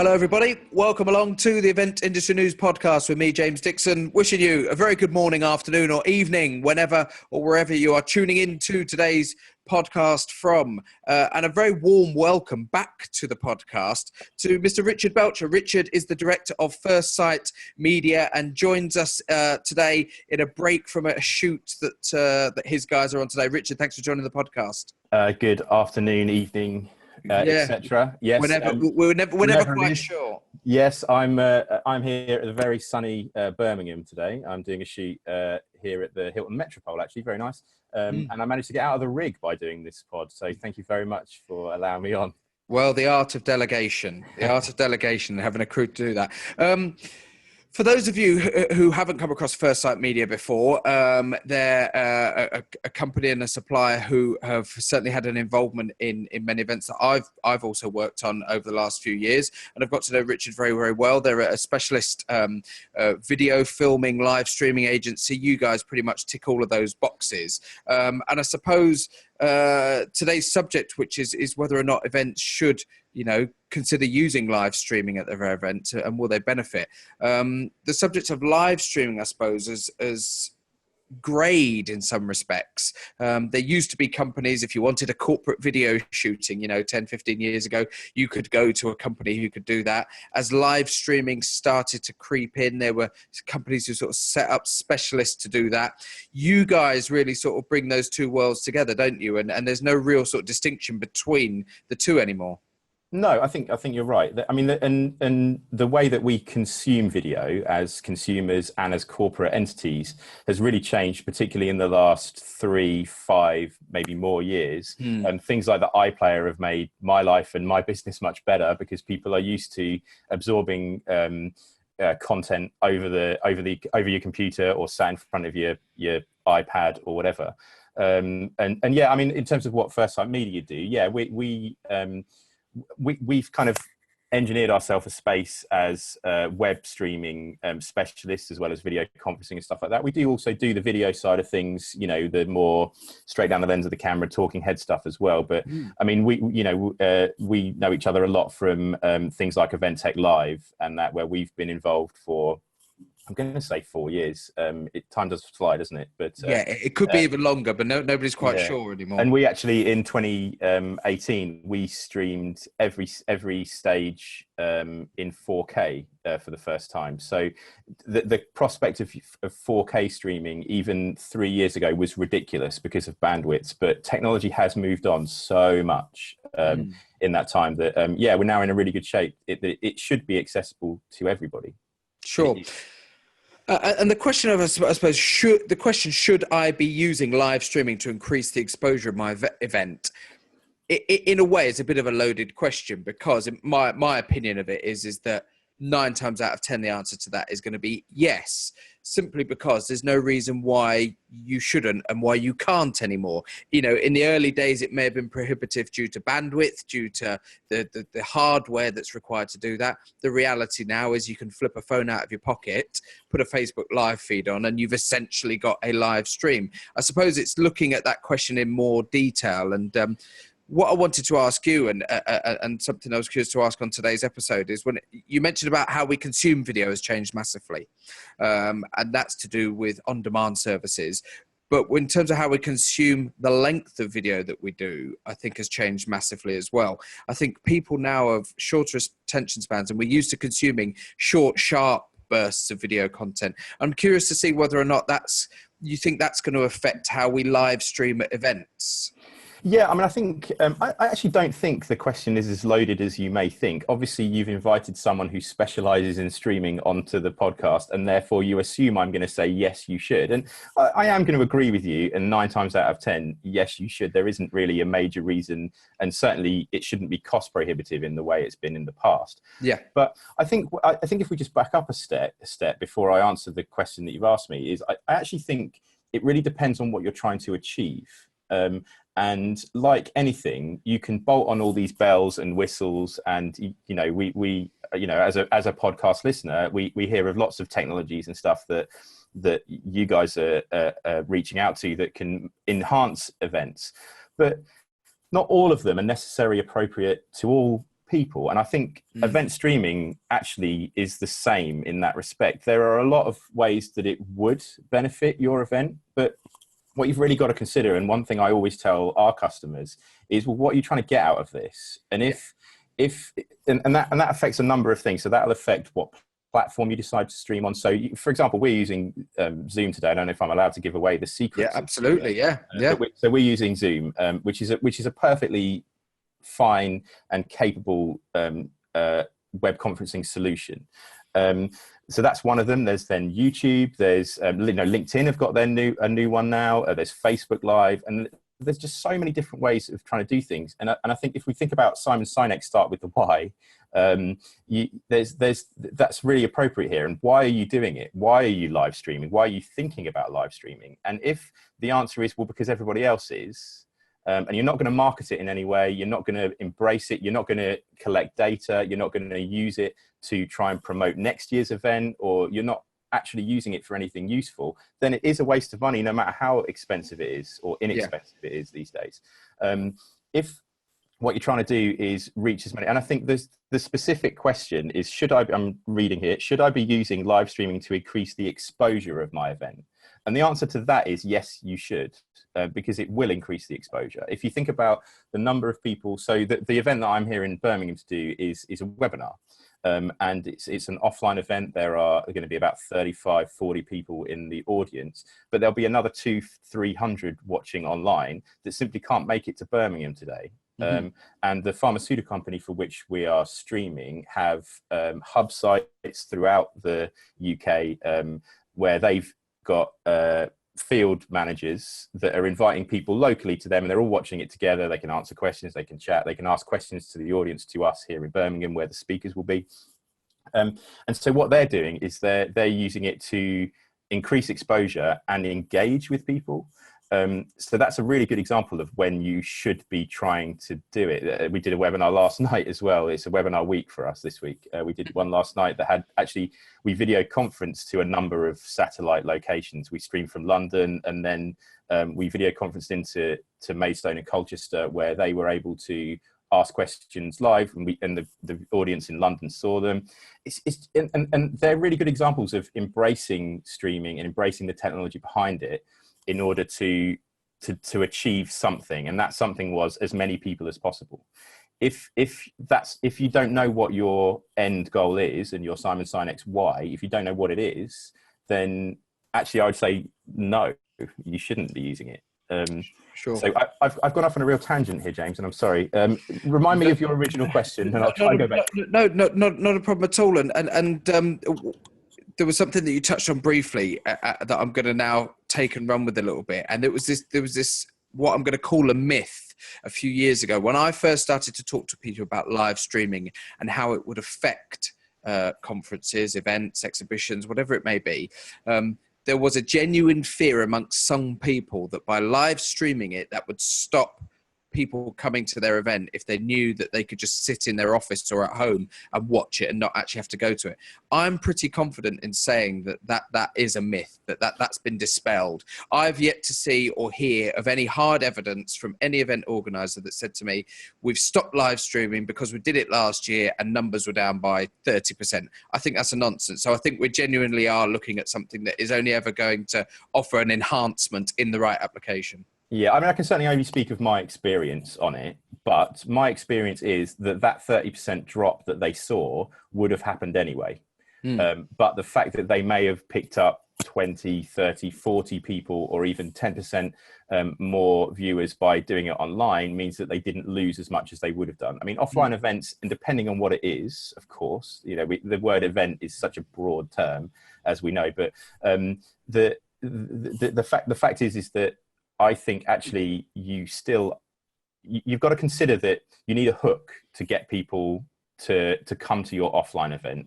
Hello, everybody. Welcome along to the Event Industry News Podcast with me, James Dixon. Wishing you a very good morning, afternoon, or evening, whenever or wherever you are tuning in to today's podcast from. And a very warm welcome back to the podcast to Mr. Richard Belcher. Richard is the director of First Sight Media and joins us today in a break from a shoot that his guys are on today. Richard, thanks for joining the podcast. Good afternoon, evening. Etc. Yes, we're never quite sure. Yes, I'm here at the very sunny Birmingham today. I'm doing a shoot here at the Hilton Metropole, actually, very nice. And I managed to get out of the rig by doing this pod. So thank you very much for allowing me on. Well, the art of delegation, having a crew to do that. For those of you who haven't come across First Sight Media before, they're a company and a supplier who have certainly had an involvement in many events that I've also worked on over the last few years. And I've got to know Richard very, very well. They're a specialist video filming, live streaming agency. You guys pretty much tick all of those boxes. And I suppose today's subject, which is whether or not events should consider using live streaming at their event and will they benefit? The subject of live streaming, I suppose, is greyed in some respects. There used to be companies, if you wanted a corporate video shooting, 10, 15 years ago, you could go to a company who could do that. As live streaming started to creep in, there were companies who sort of set up specialists to do that. You guys really sort of bring those two worlds together, don't you? And there's no real sort of distinction between the two anymore. No, I think you're right. I mean, and the way that we consume video as consumers and as corporate entities has really changed, particularly in the last 3, 5, maybe more years. And things like the iPlayer have made my life and my business much better because people are used to absorbing content over your computer or sat in front of your iPad or whatever. And yeah, I mean, in terms of what First Sight Media do, yeah, we've kind of engineered ourselves a space as web streaming specialists as well as video conferencing and stuff like that. We do also do the video side of things, the more straight down the lens of the camera, talking head stuff as well. But I mean, we know each other a lot from things like Event Tech Live and that, where we've been involved for, I'm going to say 4 years. Time does fly, doesn't it? But yeah, it could be even longer, but nobody's quite sure anymore. And we actually, in 2018, we streamed every stage in 4K for the first time. So the prospect of 4K streaming even 3 years ago was ridiculous because of bandwidth. But technology has moved on so much in that time that we're now in a really good shape. It should be accessible to everybody. Sure. And the question of, I suppose, should I be using live streaming to increase the exposure of my event? In a way, it's a bit of a loaded question because my opinion of it is that 9 times out of 10, the answer to that is going to be yes, simply because there's no reason why you shouldn't and why you can't anymore. In the early days, it may have been prohibitive due to bandwidth, due to the hardware that's required to do that. The reality now is you can flip a phone out of your pocket, put a Facebook live feed on, and you've essentially got a live stream. I suppose it's looking at that question in more detail. And what I wanted to ask you, and something I was curious to ask on today's episode, is when you mentioned about how we consume video has changed massively, and that's to do with on-demand services. But in terms of how we consume the length of video that we do, I think has changed massively as well. I think people now have shorter attention spans, and we're used to consuming short, sharp bursts of video content. I'm curious to see whether or not you think that's going to affect how we live stream at events. Yeah, I mean, I think I actually don't think the question is as loaded as you may think. Obviously, you've invited someone who specializes in streaming onto the podcast, and therefore you assume I'm going to say, yes, you should. And I am going to agree with you. And 9 times out of 10, yes, you should. There isn't really a major reason. And certainly it shouldn't be cost prohibitive in the way it's been in the past. Yeah. But I think if we just back up a step before I answer the question that you've asked me, is I actually think it really depends on what you're trying to achieve. And like anything, you can bolt on all these bells and whistles, and we as a podcast listener, we hear of lots of technologies and stuff that you guys are reaching out to that can enhance events, but not all of them are necessarily appropriate to all people. And I think event streaming actually is the same in that respect. There are a lot of ways that it would benefit your event, but what you've really got to consider, and one thing I always tell our customers is, well, what are you trying to get out of this? And that affects a number of things. So that'll affect what platform you decide to stream on. So for example, we're using Zoom today. I don't know if I'm allowed to give away the secrets. Yeah, absolutely. So we're using Zoom, which is a perfectly fine and capable web conferencing solution. So that's one of them. There's then YouTube. There's LinkedIn have got a new one now. There's Facebook Live, and there's just so many different ways of trying to do things. And I think if we think about Simon Sinek, start with the why. That's really appropriate here. And why are you doing it? Why are you live streaming? Why are you thinking about live streaming? And if the answer is, well, because everybody else is, and you're not going to market it in any way, you're not going to embrace it, you're not going to collect data, you're not going to use it to try and promote next year's event, or you're not actually using it for anything useful, then it is a waste of money, no matter how expensive it is or inexpensive it is these days. If what you're trying to do is reach as many, and I think the specific question is, I'm reading here, should I be using live streaming to increase the exposure of my event? And the answer to that is yes, you should, because it will increase the exposure. If you think about the number of people, so the event that I'm here in Birmingham to do is a webinar. And it's an offline event. There are going to be about 35, 40 people in the audience, but there'll be another 200-300 watching online that simply can't make it to Birmingham today. And the pharmaceutical company for which we are streaming have hub sites throughout the UK where they've got field managers that are inviting people locally to them, and they're all watching it together. They can answer questions, they can chat, they can ask questions to the audience, to us here in Birmingham where the speakers will be. And so what they're doing is they're using it to increase exposure and engage with people. So that's a really good example of when you should be trying to do it. We did a webinar last night as well. It's a webinar week for us this week. We did one last night that had we video conferenced to a number of satellite locations. We streamed from London, and then we video conferenced into Maidstone and Colchester, where they were able to ask questions live, and the audience in London saw them. And they're really good examples of embracing streaming and embracing the technology behind it in order to achieve something, and that something was as many people as possible. If you don't know what your end goal is and your Simon Sinek's why, if you don't know what it is, then actually I would say no, you shouldn't be using it. Sure. So I've gone off on a real tangent here, James, and I'm sorry. Remind me of your original question, and I'll try and go back. No, not a problem at all. And there was something that you touched on briefly that I'm going to now take and run with a little bit. And there was this what I'm going to call a myth a few years ago when I first started to talk to people about live streaming and how it would affect conferences, events, exhibitions, whatever it may be. There was a genuine fear amongst some people that by live streaming it, that would stop people coming to their event if they knew that they could just sit in their office or at home and watch it and not actually have to go to it. I'm pretty confident in saying that is a myth, that's been dispelled. I've yet to see or hear of any hard evidence from any event organizer that said to me, we've stopped live streaming because we did it last year and numbers were down by 30%. I think that's a nonsense. So I think we genuinely are looking at something that is only ever going to offer an enhancement in the right application. Yeah, I mean, I can certainly only speak of my experience on it, but my experience is that 30% drop that they saw would have happened anyway. But the fact that they may have picked up 20, 30, 40 people or even 10% more viewers by doing it online means that they didn't lose as much as they would have done. I mean, offline events, and depending on what it is, of course, the word event is such a broad term, as we know, but the fact is that I think actually you've got to consider that you need a hook to get people to come to your offline event.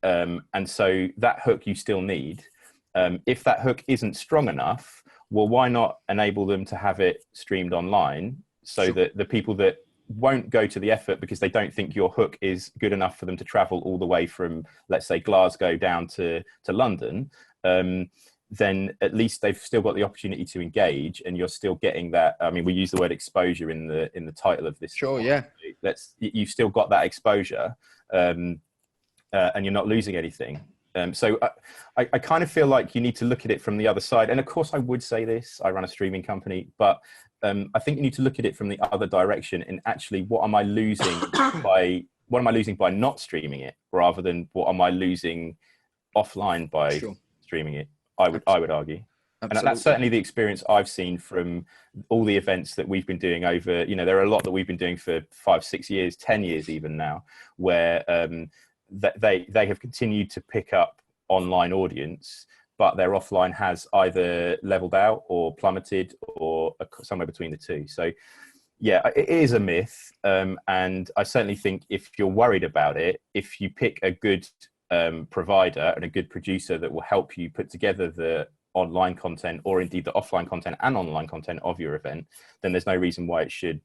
And so that hook you still need. If that hook isn't strong enough, well, why not enable them to have it streamed online so that the people that won't go to the effort because they don't think your hook is good enough for them to travel all the way from, let's say, Glasgow down to London, then at least they've still got the opportunity to engage, and you're still getting that. I mean, we use the word exposure in the title of this. Sure, yeah. you've still got that exposure, and you're not losing anything. So I kind of feel like you need to look at it from the other side. And of course I would say this, I run a streaming company, but I think you need to look at it from the other direction, and actually what am I losing by not streaming it, rather than what am I losing offline by streaming it, I would argue. Absolutely. And that's certainly the experience I've seen from all the events that we've been doing over, there are a lot that we've been doing for 5, 6 years, 10 years even now, where they have continued to pick up online audience, but their offline has either leveled out or plummeted or somewhere between the two. So yeah, it is a myth. And I certainly think if you're worried about it, if you pick a good provider and a good producer that will help you put together the online content, or indeed the offline content and online content of your event, then there's no reason why it should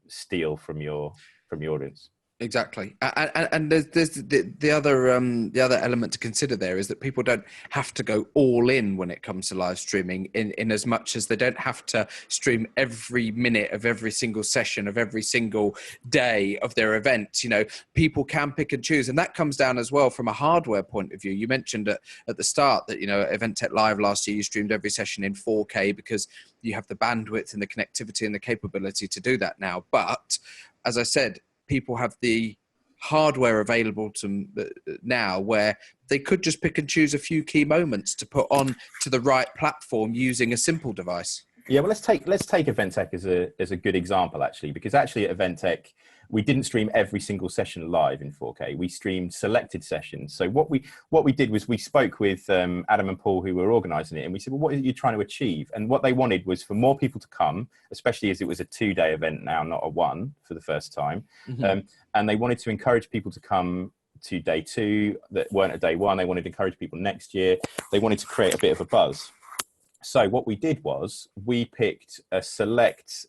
steal from your audience. Exactly, and there's the other element to consider there is that people don't have to go all in when it comes to live streaming, in as much as they don't have to stream every minute of every single session of every single day of their event. People can pick and choose, and that comes down as well from a hardware point of view. You mentioned at the start that Event Tech Live last year you streamed every session in 4K because you have the bandwidth and the connectivity and the capability to do that now. But as I said, people have the hardware available to now where they could just pick and choose a few key moments to put on to the right platform using a simple device. Yeah, well, let's take Event Tech as a good example, actually, because actually at Event Tech we didn't stream every single session live in 4K. We streamed selected sessions. So what we did was we spoke with Adam and Paul, who were organising it, and we said, well, what are you trying to achieve? And what they wanted was for more people to come, especially as it was a 2-day event now, not a 1 for the first time. Mm-hmm. And they wanted to encourage people to come to day 2 that weren't at day 1. They wanted to encourage people next year. They wanted to create a bit of a buzz. So what we did was we picked a select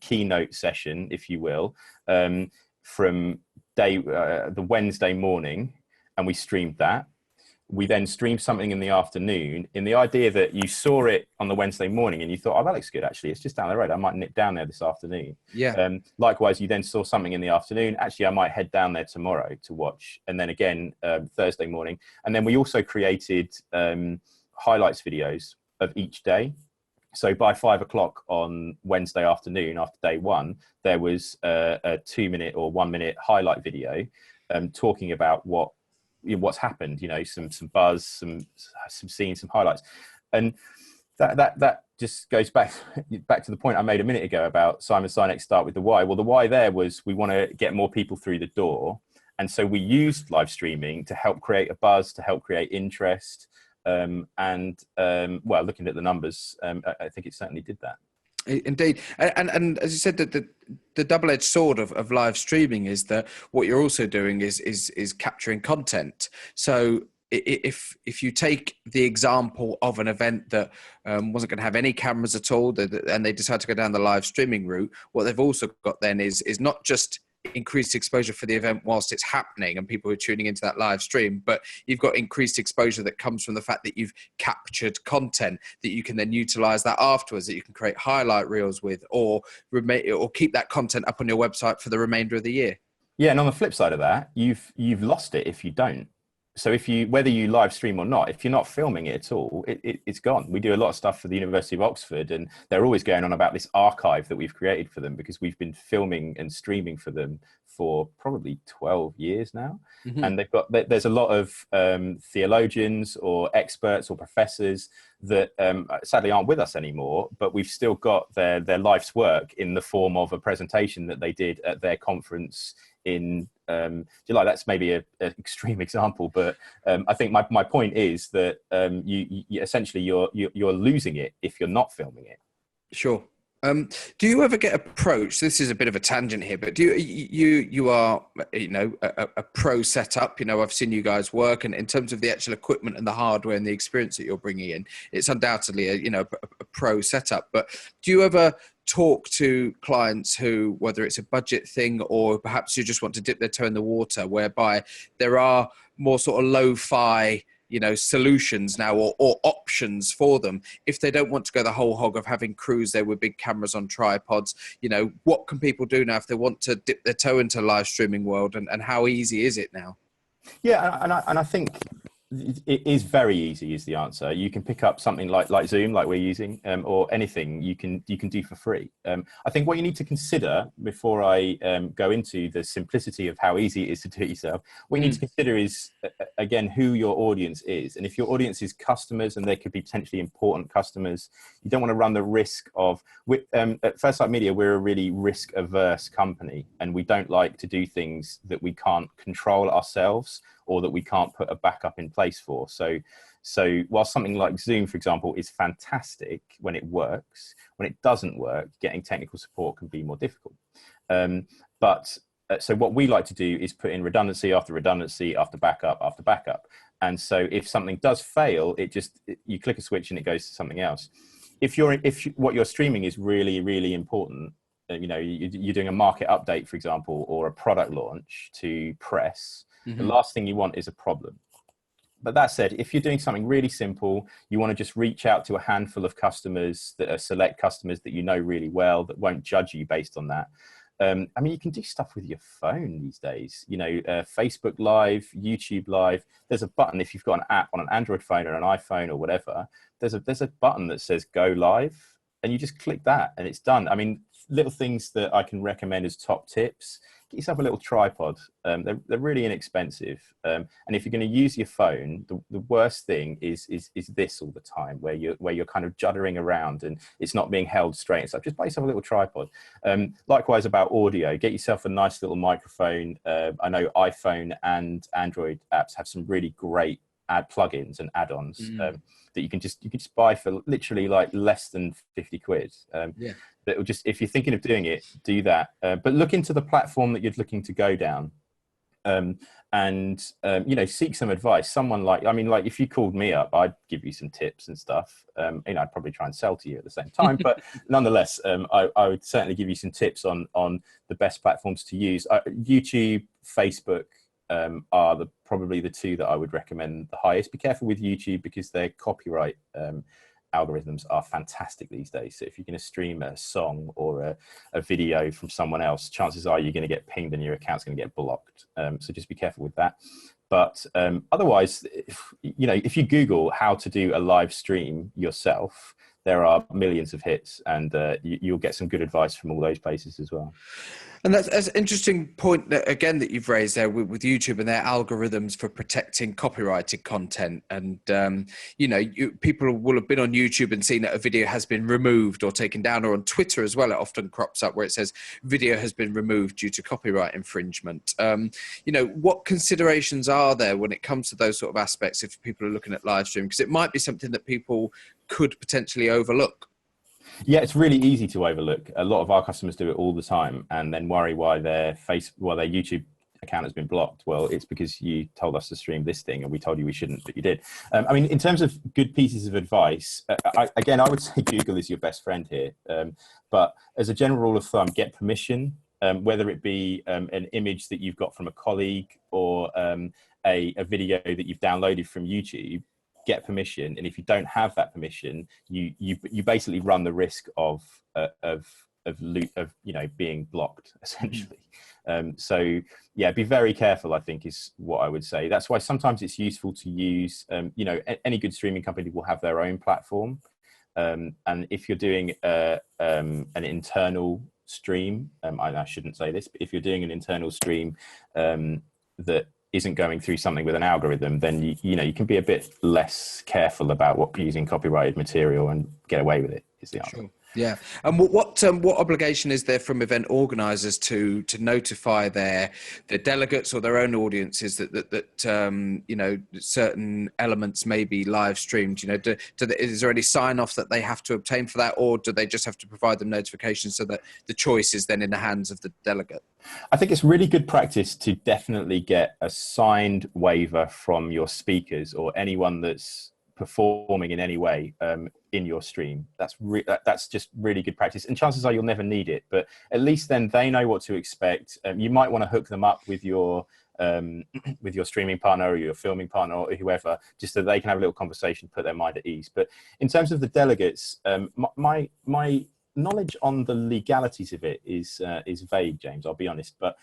keynote session, if you will, from the Wednesday morning, and we streamed that. We then streamed something in the afternoon, in the idea that you saw it on the Wednesday morning and you thought, oh, that looks good, actually. It's just down the road. I might nip down there this afternoon. Yeah. Likewise, you then saw something in the afternoon. Actually, I might head down there tomorrow to watch. And then again, Thursday morning. And then we also created highlights videos of each day. So by 5 o'clock on Wednesday afternoon, after day 1, there was a 2-minute or 1-minute highlight video talking about what's happened, some buzz, some scenes, some highlights. And that just goes back to the point I made a minute ago about Simon Sinek's Start with the Why. Well, the why there was we want to get more people through the door. And so we used live streaming to help create a buzz, to help create interest. Well, looking at the numbers, I think it certainly did that. Indeed. And as you said, that the double-edged sword of live streaming is that what you're also doing is capturing content. So if you take the example of an event that wasn't going to have any cameras at all, and they decide to go down the live streaming route, what they've also got then is not just increased exposure for the event whilst it's happening and people who are tuning into that live stream, but you've got increased exposure that comes from the fact that you've captured content that you can then utilize that afterwards, that you can create highlight reels with, or keep that content up on your website for the remainder of the year. Yeah, and on the flip side of that, you've lost it if you don't. So whether you live stream or not, if you're not filming it at all, it's gone. We do a lot of stuff for the University of Oxford, and they're always going on about this archive that we've created for them because we've been filming and streaming for them for probably 12 years now. Mm-hmm. And there's a lot of theologians or experts or professors that sadly aren't with us anymore, but we've still got their life's work in the form of a presentation that they did at their conference in July. That's maybe an extreme example, but I think my point is that you essentially you're losing it if you're not filming it. Sure. Do you ever get approached? This is a bit of a tangent here, but you are a pro setup. I've seen you guys work, and in terms of the actual equipment and the hardware and the experience that you're bringing in, it's undoubtedly a pro setup. But do you ever talk to clients who, whether it's a budget thing or perhaps you just want to dip their toe in the water, whereby there are more sort of lo-fi solutions now or options for them if they don't want to go the whole hog of having crews there with big cameras on tripods. What can people do now if they want to dip their toe into live streaming world, and how easy is it now? Yeah, and I think it is very easy is the answer. You can pick up something like Zoom, like we're using, or anything you can do for free. I think what you need to consider before I go into the simplicity of how easy it is to do it yourself, what you need to consider is, again, who your audience is. And if your audience is customers, and they could be potentially important customers, you don't want to run the risk of, at First Light Media, we're a really risk-averse company, and we don't like to do things that we can't control ourselves or that we can't put a backup in place for. So while something like Zoom, for example, is fantastic when it works, when it doesn't work, getting technical support can be more difficult. So what we like to do is put in redundancy after redundancy, after backup after backup. And so if something does fail, you click a switch and it goes to something else. If what you're streaming is really, really important, you're doing a market update, for example, or a product launch to press, the last thing you want is a problem. But that said, if you're doing something really simple, you want to just reach out to a handful of customers that are select customers that you know really well, that won't judge you based on that. You can do stuff with your phone these days, Facebook Live, YouTube Live. There's a button if you've got an app on an Android phone or an iPhone or whatever. There's a button that says Go Live, and you just click that and it's done. Little things that I can recommend as top tips: get yourself a little tripod. They're really inexpensive, and if you're going to use your phone, the worst thing is this all the time, where you're kind of juddering around and it's not being held straight. So just buy yourself a little tripod. Likewise about audio, get yourself a nice little microphone. I know iPhone and Android apps have some really great plugins and add-ons that you can just buy for literally like less than 50 quid. That will just, if you're thinking of doing it, do that. But look into the platform that you're looking to go down, and seek some advice. Someone like if you called me up, I'd give you some tips and stuff. I'd probably try and sell to you at the same time, but nonetheless, I would certainly give you some tips on the best platforms to use. YouTube, Facebook are probably the two that I would recommend the highest. Be careful with YouTube because their copyright algorithms are fantastic these days. So if you're going to stream a song or a video from someone else, chances are you're going to get pinged and your account's going to get blocked. So just be careful with that. But otherwise, if you Google how to do a live stream yourself, there are millions of hits, and you'll get some good advice from all those places as well. And that's an interesting point that you've raised there with YouTube and their algorithms for protecting copyrighted content. And, people will have been on YouTube and seen that a video has been removed or taken down, or on Twitter as well. It often crops up where it says video has been removed due to copyright infringement. What considerations are there when it comes to those sort of aspects if people are looking at live stream? Because it might be something that people could potentially overlook. Yeah, it's really easy to overlook. A lot of our customers do it all the time and then worry why their YouTube account has been blocked. Well, it's because you told us to stream this thing and we told you we shouldn't, but you did. In terms of good pieces of advice, I would say Google is your best friend here. But as a general rule of thumb, get permission, whether it be an image that you've got from a colleague or a video that you've downloaded from YouTube. Get permission, and if you don't have that permission, you basically run the risk of being blocked essentially. So yeah, be very careful, I think, is what I would say. That's why sometimes it's useful to use any good streaming company will have their own platform, and if you're doing an internal stream, I shouldn't say this, but if you're doing an internal stream that isn't going through something with an algorithm, then you can be a bit less careful about using copyrighted material and get away with it, is the answer. Sure. Yeah. And what obligation is there from event organisers to notify their delegates or their own audiences that certain elements may be live streamed? Is there any sign off that they have to obtain for that, or do they just have to provide them notifications so that the choice is then in the hands of the delegate? I think it's really good practice to definitely get a signed waiver from your speakers or anyone that's performing in any way in your stream. That's just really good practice, and chances are you'll never need it, but at least then they know what to expect. You might want to hook them up with your streaming partner or your filming partner or whoever, just so they can have a little conversation, put their mind at ease. But in terms of the delegates, my knowledge on the legalities of it is vague, James, I'll be honest, but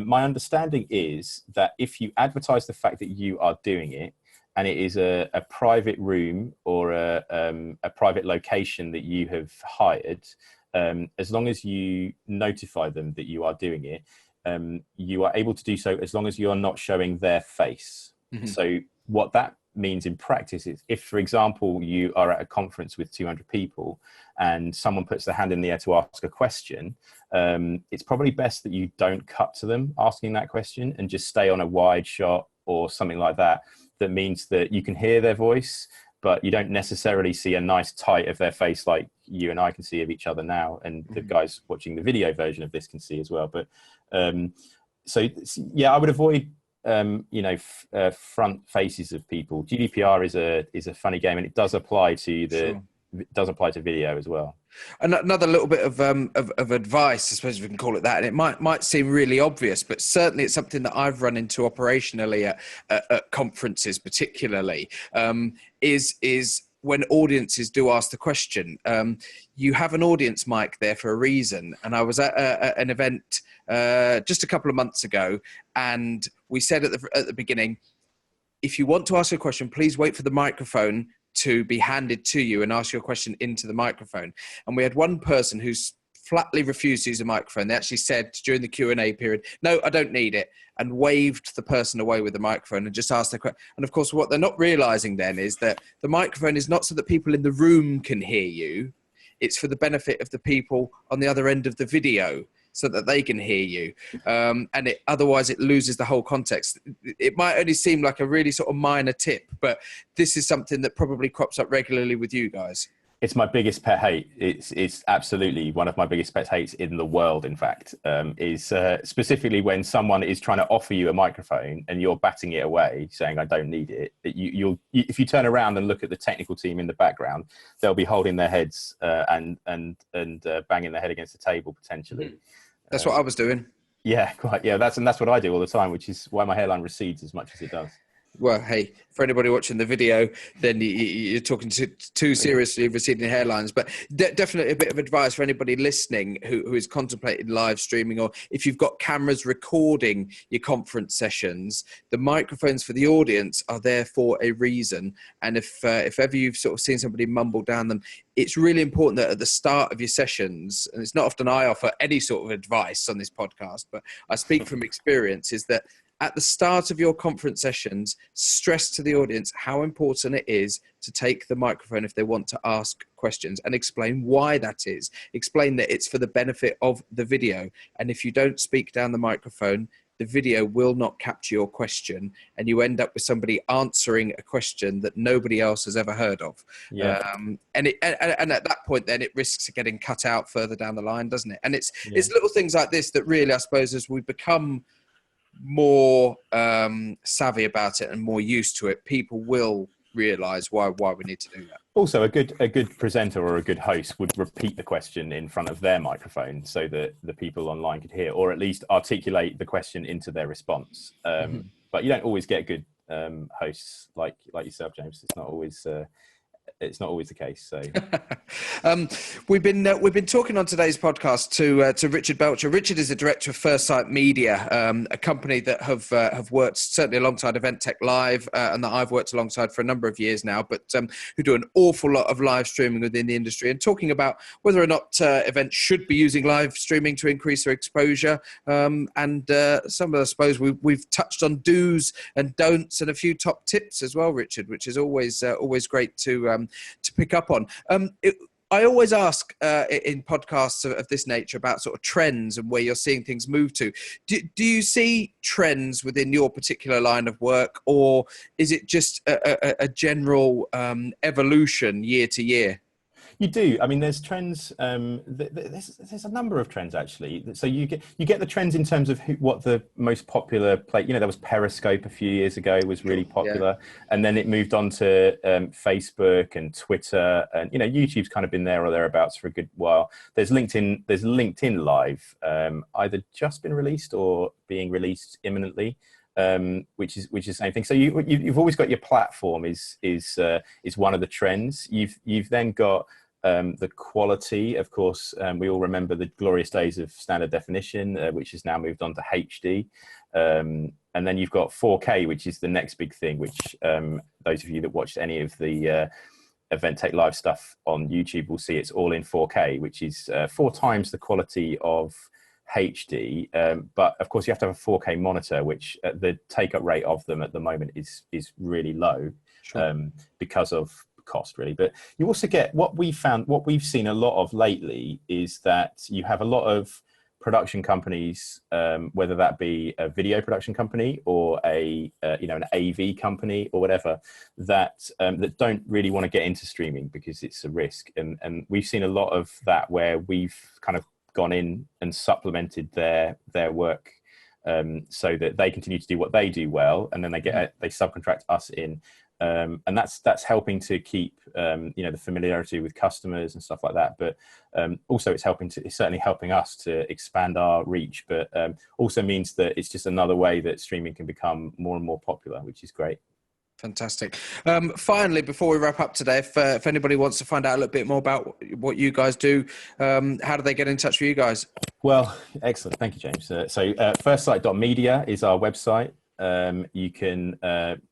my understanding is that if you advertise the fact that you are doing it, and it is a private room or a private location that you have hired, as long as you notify them that you are doing it, you are able to do so as long as you're not showing their face. Mm-hmm. So what that means in practice is, if, for example, you are at a conference with 200 people and someone puts their hand in the air to ask a question, it's probably best that you don't cut to them asking that question and just stay on a wide shot or something like that. That means that you can hear their voice, but you don't necessarily see a nice tight of their face like you and I can see of each other now, and the guys watching the video version of this can see as well. But so yeah, I would avoid front faces of people. GDPR is a funny game, and it does apply to it does apply to video as well. Another little bit of advice, I suppose we can call it that, and it might seem really obvious, but certainly it's something that I've run into operationally at conferences, particularly, is when audiences do ask the question. You have an audience mic there for a reason, and I was at an event just a couple of months ago, and we said at the beginning, if you want to ask a question, please wait for the microphone to be handed to you and ask your question into the microphone. And we had one person who's flatly refused to use a microphone. They actually said during the Q&A period, no, I don't need it, and waved the person away with the microphone and just asked the question. And of course, what they're not realizing then is that the microphone is not so that people in the room can hear you. It's for the benefit of the people on the other end of the video, so that they can hear you. And otherwise it loses the whole context. It might only seem like a really sort of minor tip, but this is something that probably crops up regularly with you guys. It's my biggest pet hate. It's absolutely one of my biggest pet hates in the world, in fact, is specifically when someone is trying to offer you a microphone and you're batting it away, saying, I don't need it. If you turn around and look at the technical team in the background, they'll be holding their heads and banging their head against the table, potentially. That's what I was doing. Yeah, quite. Yeah, that's what I do all the time, which is why my hairline recedes as much as it does. Well, hey, for anybody watching the video, then you're talking too seriously receding hairlines. But definitely a bit of advice for anybody listening who is contemplating live streaming, or if you've got cameras recording your conference sessions, the microphones for the audience are there for a reason. And if ever you've sort of seen somebody mumble down them, it's really important that at the start of your sessions, and it's not often I offer any sort of advice on this podcast, but I speak from experience, is that at the start of your conference sessions, stress to the audience how important it is to take the microphone if they want to ask questions, and explain why that is. Explain that it's for the benefit of the video. And if you don't speak down the microphone, the video will not capture your question, and you end up with somebody answering a question that nobody else has ever heard of. Yeah. And at that point, then it risks getting cut out further down the line, doesn't it? And it's little things like this that really, I suppose, as we become more savvy about it and more used to it, people will realize why we need to do that. Also, a good presenter or a good host would repeat the question in front of their microphone so that the people online could hear, or at least articulate the question into their response. But you don't always get good hosts like yourself, James. It's not always the case. So we've been talking on today's podcast to Richard Belcher. Richard is the director of First Sight Media, a company that have worked certainly alongside Event Tech Live, and that I've worked alongside for a number of years now, but who do an awful lot of live streaming within the industry, and talking about whether or not events should be using live streaming to increase their exposure. And some of, I suppose, we've touched on do's and don'ts and a few top tips as well, Richard, which is always great to pick up on. I always ask in podcasts of this nature about sort of trends and where you're seeing things move to. Do you see trends within your particular line of work, or is it just a general evolution year to year? You do. I mean, there's trends. There's a number of trends actually. So you get the trends in terms of what the most popular play. You know, there was Periscope a few years ago. It was really popular, and then it moved on to Facebook and Twitter, and you know, YouTube's kind of been there or thereabouts for a good while. There's LinkedIn. There's LinkedIn Live, either just been released or being released imminently. Which is the same thing. So you've always got your platform is one of the trends. You've then got the quality, of course. We all remember the glorious days of standard definition, which has now moved on to HD. And then you've got 4K, which is the next big thing, which those of you that watched any of the Event Tech Live stuff on YouTube will see it's all in 4K, which is 4 times the quality of HD, but of course you have to have a 4K monitor, which the take-up rate of them at the moment is really low. Sure. Because of cost, really. But you also get what we've seen a lot of lately is that you have a lot of production companies, whether that be a video production company or an AV company or whatever, that don't really want to get into streaming because it's a risk, and we've seen a lot of that where we've kind of gone in and supplemented their work, so that they continue to do what they do well, and then they subcontract us in, and that's helping to keep the familiarity with customers and stuff like that. But also it's certainly helping us to expand our reach, but also means that it's just another way that streaming can become more and more popular, which is great. Fantastic. Finally, before we wrap up today, if anybody wants to find out a little bit more about what you guys do, how do they get in touch with you guys? Well, excellent. Thank you, James. So firstsight.media is our website. You can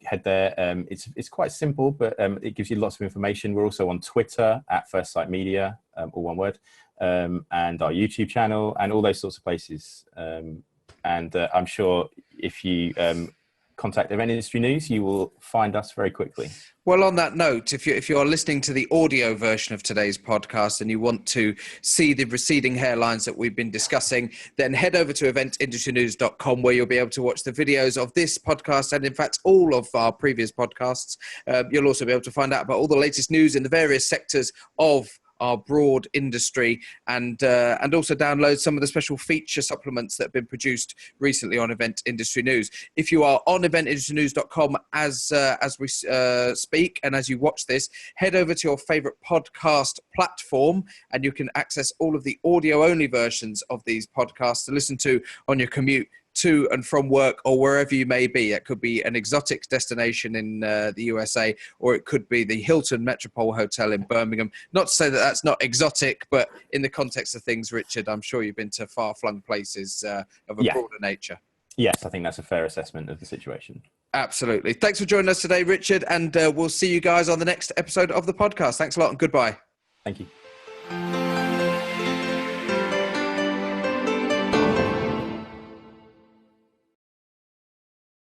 head there. It's quite simple, but it gives you lots of information. We're also on Twitter at firstsight.media, all one word, and our YouTube channel and all those sorts of places. And I'm sure if you contact Event Industry News, you will find us very quickly. Well, on that note, if you're listening to the audio version of today's podcast and you want to see the receding hairlines that we've been discussing, then head over to eventindustrynews.com, where you'll be able to watch the videos of this podcast and, in fact, all of our previous podcasts. You'll also be able to find out about all the latest news in the various sectors of our broad industry, and also download some of the special feature supplements that have been produced recently on Event Industry News. If you are on eventindustrynews.com as we speak, and as you watch this, head over to your favorite podcast platform, and you can access all of the audio-only versions of these podcasts to listen to on your commute to and from work or wherever you may be. It could be an exotic destination in the USA, or it could be the Hilton Metropole Hotel in Birmingham. Not to say that that's not exotic, but in the context of things, Richard, I'm sure you've been to far-flung places of a broader nature. Yes, I think that's a fair assessment of the situation. Absolutely. Thanks for joining us today, Richard, and we'll see you guys on the next episode of the podcast. Thanks a lot and goodbye. Thank you.